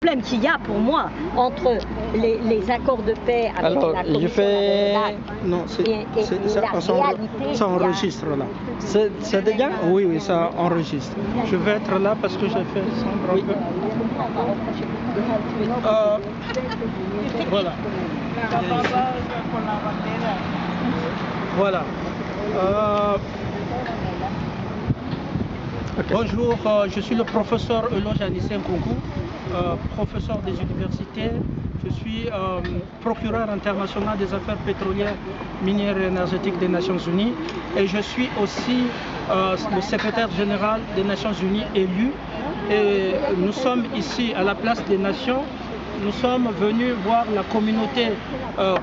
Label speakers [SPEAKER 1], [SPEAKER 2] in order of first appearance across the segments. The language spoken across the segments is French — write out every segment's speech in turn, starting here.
[SPEAKER 1] problème qu'il y a pour moi entre les accords de paix avec
[SPEAKER 2] Alors,
[SPEAKER 1] la commission
[SPEAKER 2] je fais...
[SPEAKER 3] Non, ça enregistre là.
[SPEAKER 2] C'est déjà?
[SPEAKER 3] Oui, oui, ça enregistre. Je vais être là parce que j'ai fait sombre un peu. Voilà. Voilà.
[SPEAKER 2] Okay.
[SPEAKER 3] Bonjour, je suis le professeur Eloge Anissé Nkunku, professeur des universités. Je suis procureur international des affaires pétrolières, minières et énergétiques des Nations Unies. Et je suis aussi le secrétaire général des Nations Unies élu. Et nous sommes ici à la place des Nations. Nous sommes venus voir la communauté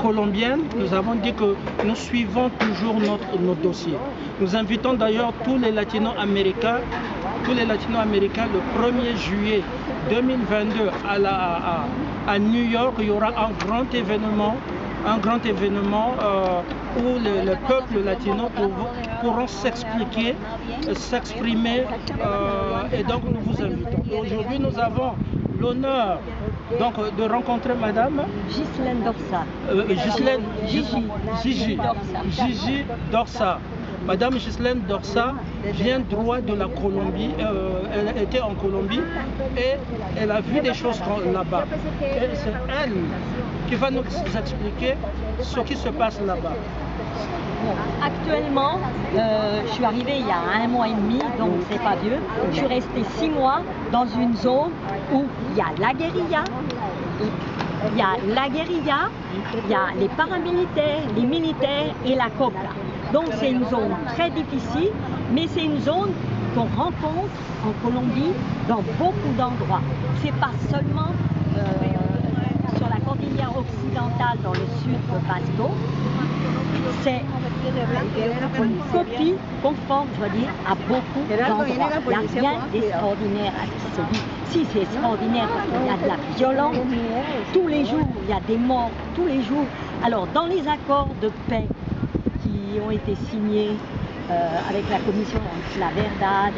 [SPEAKER 3] colombienne. Nous avons dit que nous suivons toujours notre dossier. Nous invitons d'ailleurs tous les latino-américains le 1er juillet 2022 à New York. Il y aura un grand événement où le peuple latino pourront s'exprimer et donc nous vous invitons. Aujourd'hui nous avons l'honneur donc de rencontrer Madame
[SPEAKER 1] Ghislaine Dorsa.
[SPEAKER 3] Gigi Dorsa. Madame Ghislaine Dorsa vient droit de la Colombie. Elle était en Colombie et elle a vu des choses là-bas. Et c'est elle qui va nous expliquer ce qui se passe là-bas.
[SPEAKER 1] Actuellement, je suis arrivée il y a 1 mois et demi, donc c'est pas vieux. Je suis restée 6 mois dans une zone où il y a la guérilla, il y a les paramilitaires, les militaires et la COPLA. Donc c'est une zone très difficile, mais c'est une zone qu'on rencontre en Colombie dans beaucoup d'endroits. C'est pas seulement sur la cordillère occidentale dans le sud de Pasto, c'est une copie conforme, je veux dire, à beaucoup d'endroits. Il n'y a rien d'extraordinaire à ce qui se vit. Si, c'est extraordinaire parce qu'il y a de la violence. Tous les jours, il y a des morts, tous les jours. Alors, dans les accords de paix qui ont été signés avec la commission La Verdad,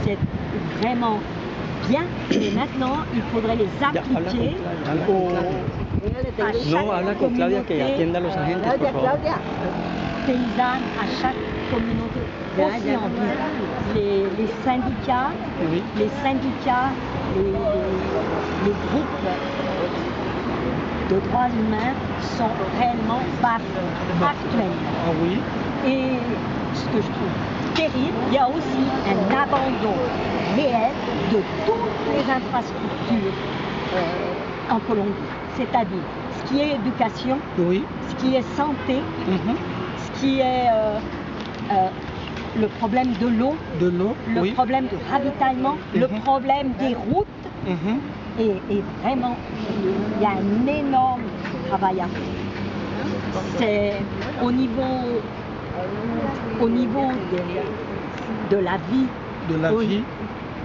[SPEAKER 1] c'est vraiment bien, mais maintenant, il faudrait les appliquer à chaque communauté paysanne, à chaque communauté aussi en ville. Les syndicats, les groupes de droits humains sont réellement bafoués actuellement.
[SPEAKER 3] Ah oui.
[SPEAKER 1] Et ce que je trouve terrible, il y a aussi un abandon réel de toutes les infrastructures en Colombie. C'est-à-dire ce qui est éducation, ce qui est santé, ce qui est le problème de l'eau, le problème de ravitaillement, le problème des routes. Et vraiment, il y a un énorme travail à faire. C'est au niveau de la vie.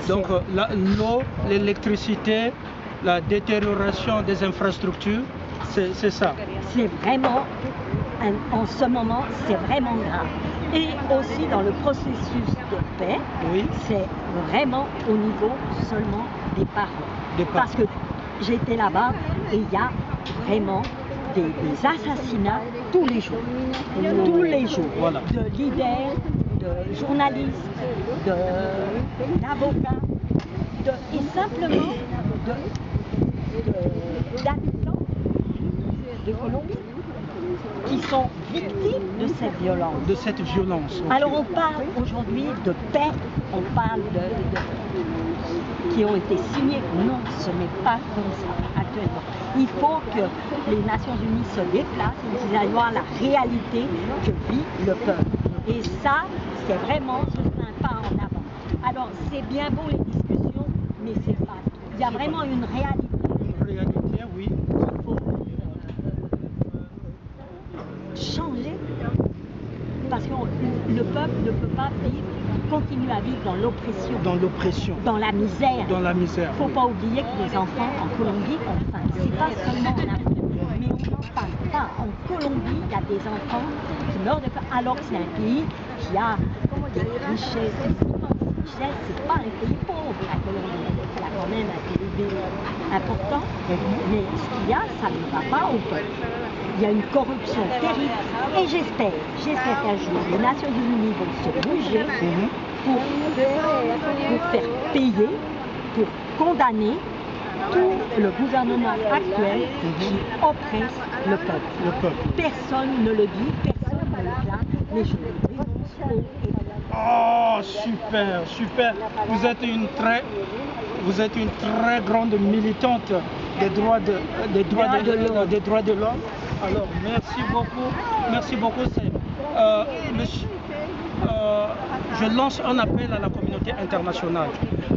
[SPEAKER 3] Donc l'eau, l'électricité, la détérioration des infrastructures, c'est ça.
[SPEAKER 1] C'est vraiment, en ce moment, c'est vraiment grave. Et aussi dans le processus de paix, c'est vraiment au niveau seulement des parents. Parce que j'étais là-bas et il y a vraiment des assassinats tous les jours. Tous les jours.
[SPEAKER 3] Voilà.
[SPEAKER 1] De leaders, de journalistes, d'avocats, et simplement d'habitants de Colombie qui sont victimes de cette violence. Alors on parle aujourd'hui de paix, on parle qui ont été signés. Non, ce n'est pas comme ça actuellement. Il faut que les Nations Unies se déplacent et qu'ils aillent voir la réalité que vit le peuple. Et ça, c'est vraiment un pas en avant. Alors c'est bien beau les discussions, mais c'est pas tout. Il y a vraiment une réalité.
[SPEAKER 3] Une réalité, oui.
[SPEAKER 1] Il faut changer parce que le peuple ne peut pas continuer à vivre dans l'oppression. Dans la misère. Il ne faut pas oublier que les enfants en Colombie ont faim. C'est pas seulement en Afrique, mais on n'en parle pas. En Colombie, il y a des enfants qui meurent de faim, alors que c'est un pays qui a des richesses immenses. C'est pas un pays pauvre, la Colombie. Elle a quand même un PIB important, mais ce qu'il y a, ça ne va pas au peuple. Il y a une corruption terrible et j'espère qu'un jour les Nations Unies vont se bouger pour faire payer, pour condamner tout le gouvernement actuel qui oppresse le peuple. Personne ne le dit, personne ne le plaint, mais je le dénonce haut et fort.
[SPEAKER 3] Oh, super, super. Vous êtes une très grande militante des droits de l'homme. Alors, merci beaucoup. Je lance un appel à la communauté internationale.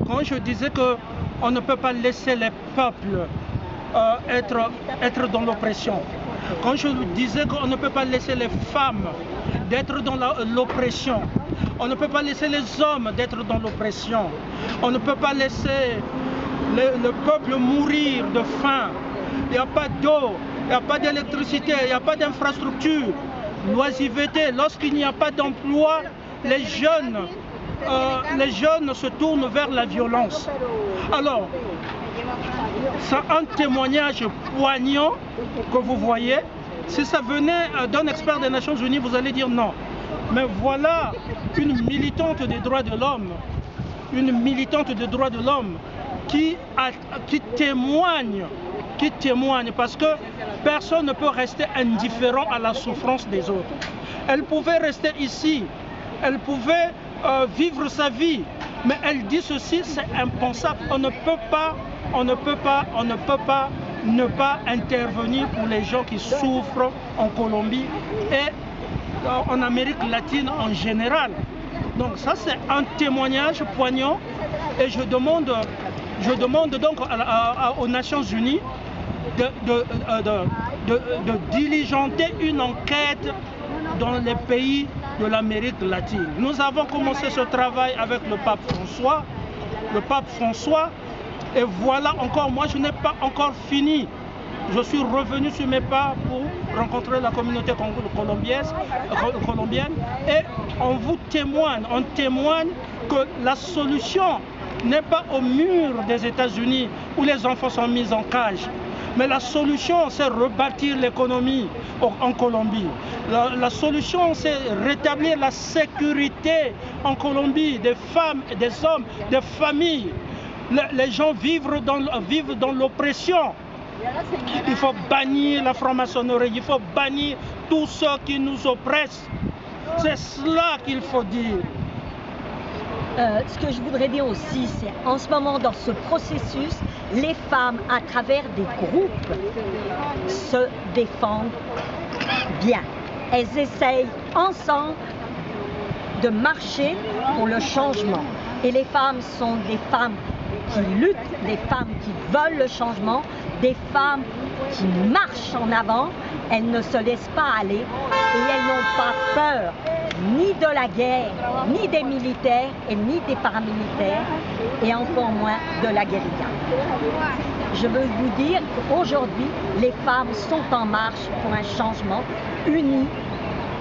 [SPEAKER 3] Quand je disais qu'on ne peut pas laisser les peuples être dans l'oppression, quand je disais qu'on ne peut pas laisser les femmes d'être dans l'oppression, on ne peut pas laisser les hommes d'être dans l'oppression, on ne peut pas laisser le peuple mourir de faim. Il n'y a pas d'eau, il n'y a pas d'électricité, il n'y a pas d'infrastructure. L'oisiveté, lorsqu'il n'y a pas d'emploi, les jeunes se tournent vers la violence. Alors, c'est un témoignage poignant que vous voyez. Si ça venait d'un expert des Nations Unies, vous allez dire non. Mais voilà une militante des droits de l'homme, qui témoigne, parce que personne ne peut rester indifférent à la souffrance des autres. Elle pouvait rester ici, elle pouvait vivre sa vie, mais elle dit ceci, c'est impensable. On ne peut pas ne pas intervenir pour les gens qui souffrent en Colombie et en Amérique latine en général. Donc ça, c'est un témoignage poignant et je demande donc aux Nations Unies de diligenter une enquête dans les pays de l'Amérique latine. Nous avons commencé ce travail avec le pape François, et voilà encore, moi je n'ai pas encore fini. Je suis revenu sur mes pas pour rencontrer la communauté colombienne et on témoigne que la solution n'est pas au mur des États-Unis où les enfants sont mis en cage. Mais la solution, c'est rebâtir l'économie en Colombie. La solution, c'est rétablir la sécurité en Colombie, des femmes et des hommes, des familles. Les gens vivent dans l'oppression. Il faut bannir la franc-maçonnerie, il faut bannir tous ceux qui nous oppressent. C'est cela qu'il faut dire.
[SPEAKER 1] Ce que je voudrais dire aussi, c'est en ce moment dans ce processus, les femmes à travers des groupes se défendent bien. Elles essayent ensemble de marcher pour le changement. Et les femmes sont des femmes qui luttent, des femmes qui veulent le changement, des femmes qui marchent en avant, elles ne se laissent pas aller et elles n'ont pas peur ni de la guerre, ni des militaires et ni des paramilitaires et encore moins de la guérilla. Je veux vous dire qu'aujourd'hui, les femmes sont en marche pour un changement. Unis,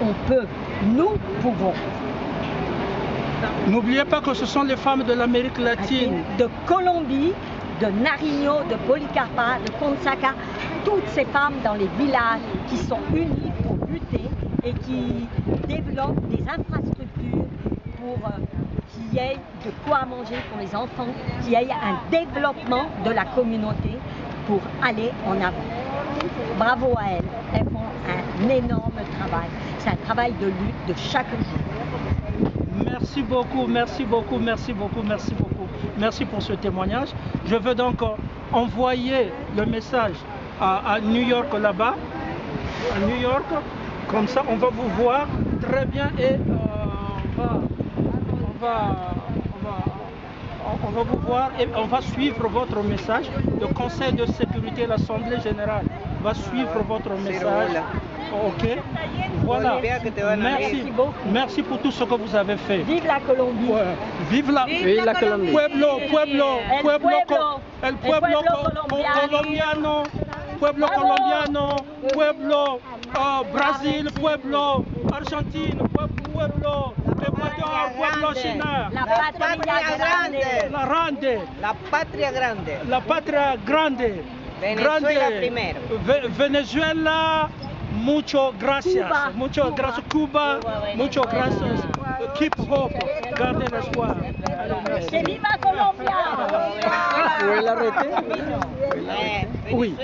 [SPEAKER 1] on peut, nous pouvons.
[SPEAKER 3] N'oubliez pas que ce sont les femmes de l'Amérique latine.
[SPEAKER 1] De Colombie, de Nariño, de Policarpa, de Consaca, toutes ces femmes dans les villages qui sont unies pour lutter et qui développent des infrastructures pour qu'il y ait de quoi manger pour les enfants, qu'il y ait un développement de la communauté pour aller en avant. Bravo à elles, elles font un énorme travail. C'est un travail de lutte de chaque jour.
[SPEAKER 3] Merci beaucoup, merci beaucoup, merci beaucoup, merci beaucoup. Merci pour ce témoignage. Je veux donc envoyer le message à New York là-bas, à New York. Comme ça, on va vous voir très bien et on va vous voir et on va suivre votre message. Le Conseil de sécurité, l'Assemblée générale va suivre votre message. Ok, voilà. Merci pour tout ce que vous avez fait.
[SPEAKER 1] Vive la Colombie.
[SPEAKER 3] Ouais. Vive la Colombie. Pueblo colombiano. Pueblo colombiano. Pueblo Brasil. Pueblo Argentine. Pueblo Ecuador, pueblo chino.
[SPEAKER 1] La patria grande.
[SPEAKER 3] La grande.
[SPEAKER 2] La patria grande.
[SPEAKER 3] La patria grande.
[SPEAKER 2] Venezuela primero.
[SPEAKER 3] Venezuela, mucho gracias.
[SPEAKER 1] Cuba.
[SPEAKER 3] Mucho gracias. Cuba, mucho gracias. Keep hope. Garde l'espoir.
[SPEAKER 1] ¡Que viva Colombia!
[SPEAKER 4] ¿Fue el arrete?
[SPEAKER 3] Oui.